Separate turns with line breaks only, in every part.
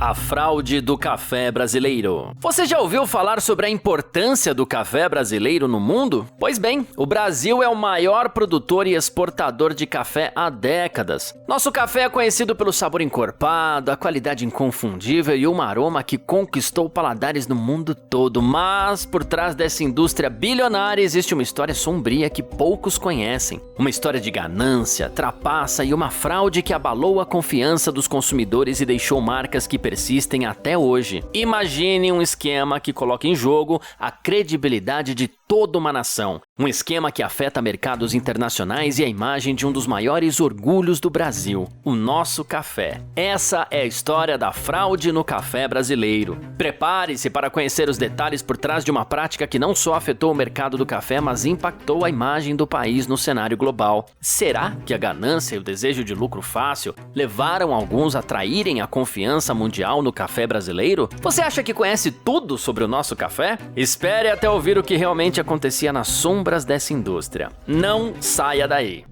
A fraude do café brasileiro. Você já ouviu falar sobre a importância do café brasileiro no mundo? Pois bem, o Brasil é o maior produtor e exportador de café há décadas. Nosso café é conhecido pelo sabor encorpado, a qualidade inconfundível e um aroma que conquistou paladares no mundo todo. Mas por trás dessa indústria bilionária existe uma história sombria que poucos conhecem. Uma história de ganância, trapaça e uma fraude que abalou a confiança dos consumidores e deixou marcas que persistem até hoje. Imagine um esquema que coloca em jogo a credibilidade de toda uma nação. Um esquema que afeta mercados internacionais e a imagem de um dos maiores orgulhos do Brasil, o nosso café. Essa é a história da fraude no café brasileiro. Prepare-se para conhecer os detalhes por trás de uma prática que não só afetou o mercado do café, mas impactou a imagem do país no cenário global. Será que a ganância e o desejo de lucro fácil levaram alguns a traírem a confiança mundial no café brasileiro? Você acha que conhece tudo sobre o nosso café? Espere até ouvir o que realmente acontecia nas sombras dessa indústria. Não saia daí!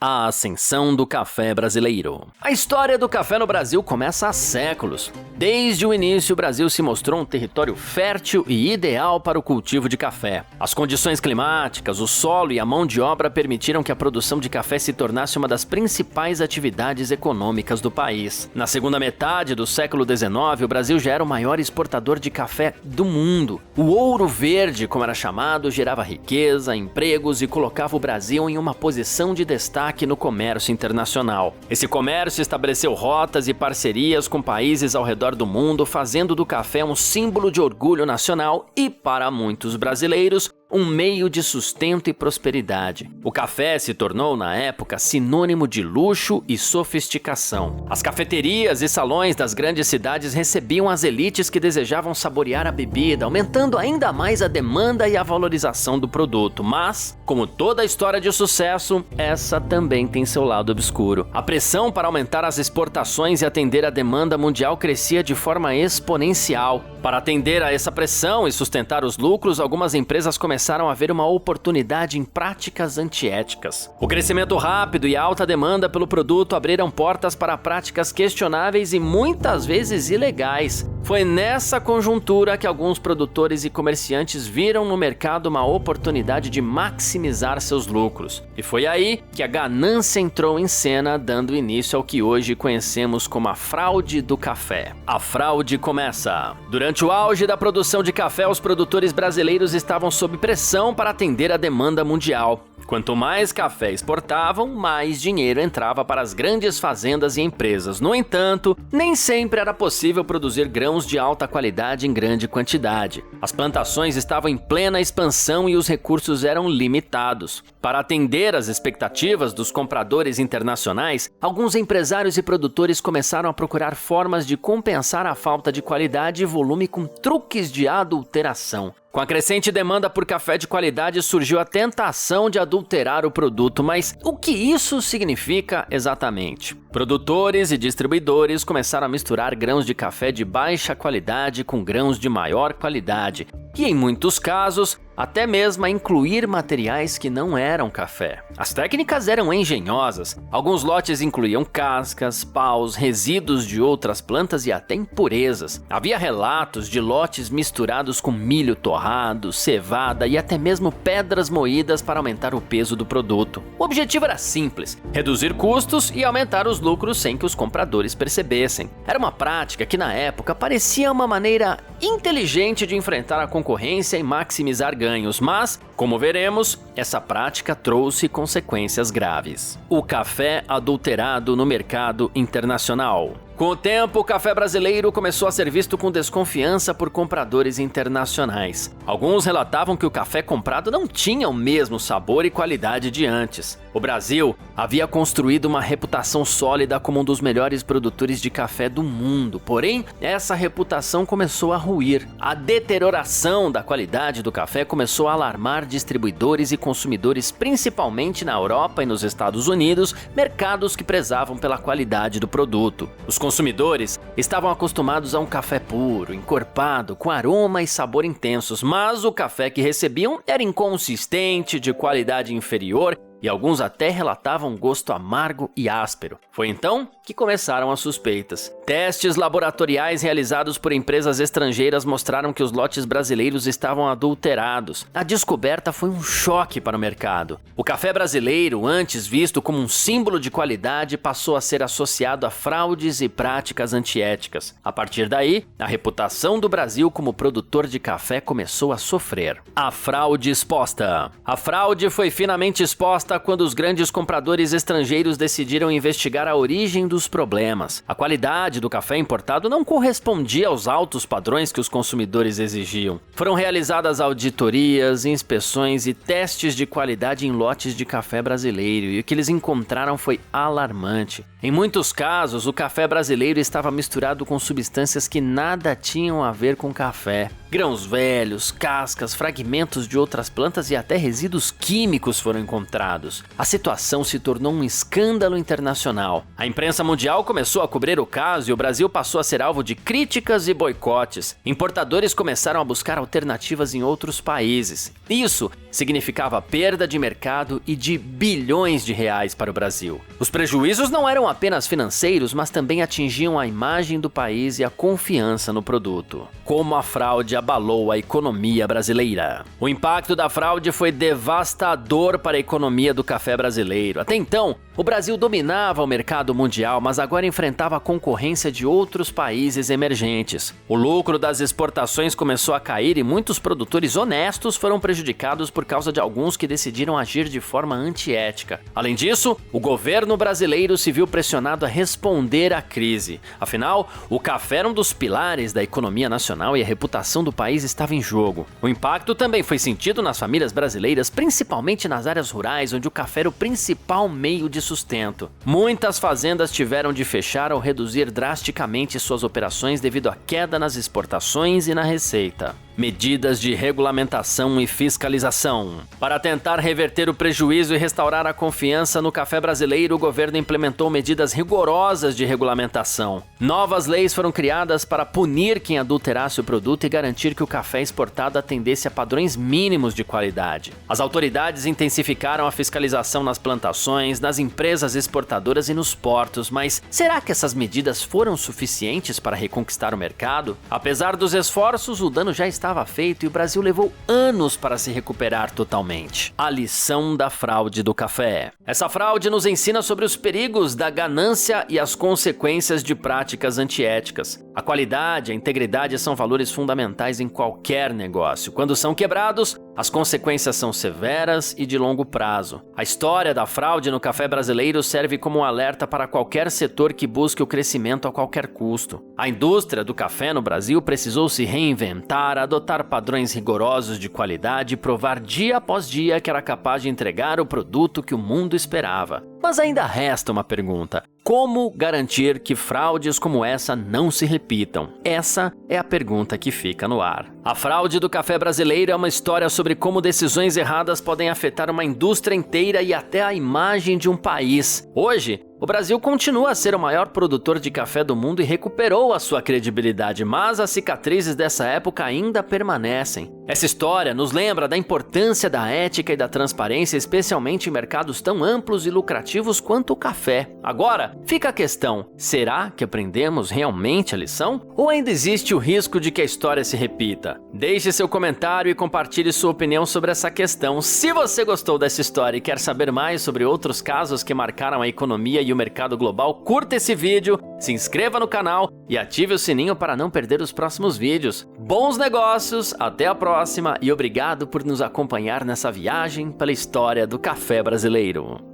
A ascensão do café brasileiro. A história do café no Brasil começa há séculos. Desde o início, o Brasil se mostrou um território fértil e ideal para o cultivo de café. As condições climáticas, o solo e a mão de obra permitiram que a produção de café se tornasse uma das principais atividades econômicas do país. Na segunda metade do século XIX, o Brasil já era o maior exportador de café do mundo. O ouro verde, como era chamado, gerava riqueza, empregos e colocava o Brasil em uma posição de destaque no comércio internacional. Esse comércio estabeleceu rotas e parcerias com países ao redor do mundo, fazendo do café um símbolo de orgulho nacional e, para muitos brasileiros, um meio de sustento e prosperidade. O café se tornou, na época, sinônimo de luxo e sofisticação. As cafeterias e salões das grandes cidades recebiam as elites que desejavam saborear a bebida, aumentando ainda mais a demanda e a valorização do produto. Mas, como toda história de sucesso, essa também tem seu lado obscuro. A pressão para aumentar as exportações e atender a demanda mundial crescia de forma exponencial. Para atender a essa pressão e sustentar os lucros, algumas empresas começaram a ver uma oportunidade em práticas antiéticas. O crescimento rápido e a alta demanda pelo produto abriram portas para práticas questionáveis e muitas vezes ilegais. Foi nessa conjuntura que alguns produtores e comerciantes viram no mercado uma oportunidade de maximizar seus lucros. E foi aí que a ganância entrou em cena, dando início ao que hoje conhecemos como a fraude do café. A fraude começa. Durante o auge da produção de café, os produtores brasileiros estavam sob pressão para atender a demanda mundial. Quanto mais café exportavam, mais dinheiro entrava para as grandes fazendas e empresas. No entanto, nem sempre era possível produzir grãos de alta qualidade em grande quantidade. As plantações estavam em plena expansão e os recursos eram limitados. Para atender às expectativas dos compradores internacionais, alguns empresários e produtores começaram a procurar formas de compensar a falta de qualidade e volume com truques de adulteração. Com a crescente demanda por café de qualidade, surgiu a tentação de adulterar o produto, mas o que isso significa exatamente? Produtores e distribuidores começaram a misturar grãos de café de baixa qualidade com grãos de maior qualidade, e em muitos casos, até mesmo a incluir materiais que não eram café. As técnicas eram engenhosas. Alguns lotes incluíam cascas, paus, resíduos de outras plantas e até impurezas. Havia relatos de lotes misturados com milho torrado, cevada e até mesmo pedras moídas para aumentar o peso do produto. O objetivo era simples: reduzir custos e aumentar os lucros sem que os compradores percebessem. Era uma prática que na época parecia uma maneira inteligente de enfrentar a concorrência e maximizar ganhos, mas, como veremos, essa prática trouxe consequências graves. O café adulterado no mercado internacional. Com o tempo, o café brasileiro começou a ser visto com desconfiança por compradores internacionais. Alguns relatavam que o café comprado não tinha o mesmo sabor e qualidade de antes. O Brasil havia construído uma reputação sólida como um dos melhores produtores de café do mundo, porém, essa reputação começou a ruir. A deterioração da qualidade do café começou a alarmar distribuidores e consumidores, principalmente na Europa e nos Estados Unidos, mercados que prezavam pela qualidade do produto. Os consumidores estavam acostumados a um café puro, encorpado, com aroma e sabor intensos, mas o café que recebiam era inconsistente, de qualidade inferior e alguns até relatavam gosto amargo e áspero. Foi então que começaram as suspeitas. Testes laboratoriais realizados por empresas estrangeiras mostraram que os lotes brasileiros estavam adulterados. A descoberta foi um choque para o mercado. O café brasileiro, antes visto como um símbolo de qualidade, passou a ser associado a fraudes e práticas antiéticas. A partir daí, a reputação do Brasil como produtor de café começou a sofrer. A fraude exposta. A fraude foi finalmente exposta quando os grandes compradores estrangeiros decidiram investigar a origem dos problemas. A qualidade do café importado não correspondia aos altos padrões que os consumidores exigiam. Foram realizadas auditorias, inspeções e testes de qualidade em lotes de café brasileiro e o que eles encontraram foi alarmante. Em muitos casos, o café brasileiro estava misturado com substâncias que nada tinham a ver com café. Grãos velhos, cascas, fragmentos de outras plantas e até resíduos químicos foram encontrados. A situação se tornou um escândalo internacional. A imprensa mundial começou a cobrir o caso e o Brasil passou a ser alvo de críticas e boicotes. Importadores começaram a buscar alternativas em outros países. Isso significava perda de mercado e de bilhões de reais para o Brasil. Os prejuízos não eram apenas financeiros, mas também atingiam a imagem do país e a confiança no produto. Como a fraude abalou a economia brasileira. O impacto da fraude foi devastador para a economia do café brasileiro. Até então, o Brasil dominava o mercado mundial, mas agora enfrentava a concorrência de outros países emergentes. O lucro das exportações começou a cair e muitos produtores honestos foram prejudicados por causa de alguns que decidiram agir de forma antiética. Além disso, o governo brasileiro se viu pressionado a responder à crise. Afinal, o café era um dos pilares da economia nacional e a reputação do país estava em jogo. O impacto também foi sentido nas famílias brasileiras, principalmente nas áreas rurais, onde o café era o principal meio de sustento. Muitas fazendas tiveram de fechar ou reduzir drasticamente suas operações devido à queda nas exportações e na receita. Medidas de regulamentação e fiscalização. Para tentar reverter o prejuízo e restaurar a confiança no café brasileiro, o governo implementou medidas rigorosas de regulamentação. Novas leis foram criadas para punir quem adulterasse o produto e garantir que o café exportado atendesse a padrões mínimos de qualidade. As autoridades intensificaram a fiscalização nas plantações, nas empresas exportadoras e nos portos, mas será que essas medidas foram suficientes para reconquistar o mercado? Apesar dos esforços, o dano já estava feito e o Brasil levou anos para se recuperar totalmente. A lição da fraude do café. Essa fraude nos ensina sobre os perigos da ganância e as consequências de práticas antiéticas. A qualidade e a integridade são valores fundamentais em qualquer negócio. Quando são quebrados, as consequências são severas e de longo prazo. A história da fraude no café brasileiro serve como um alerta para qualquer setor que busque o crescimento a qualquer custo. A indústria do café no Brasil precisou se reinventar, adotar padrões rigorosos de qualidade e provar dia após dia que era capaz de entregar o produto que o mundo esperava. Mas ainda resta uma pergunta: como garantir que fraudes como essa não se repitam? Essa é a pergunta que fica no ar. A fraude do café brasileiro é uma história sobre como decisões erradas podem afetar uma indústria inteira e até a imagem de um país. Hoje, o Brasil continua a ser o maior produtor de café do mundo e recuperou a sua credibilidade, mas as cicatrizes dessa época ainda permanecem. Essa história nos lembra da importância da ética e da transparência, especialmente em mercados tão amplos e lucrativos quanto o café. Agora, fica a questão: será que aprendemos realmente a lição? Ou ainda existe o risco de que a história se repita? Deixe seu comentário e compartilhe sua opinião sobre essa questão. Se você gostou dessa história e quer saber mais sobre outros casos que marcaram a economia e o mercado global, curta esse vídeo, se inscreva no canal e ative o sininho para não perder os próximos vídeos. Bons negócios, até a próxima e obrigado por nos acompanhar nessa viagem pela história do café brasileiro.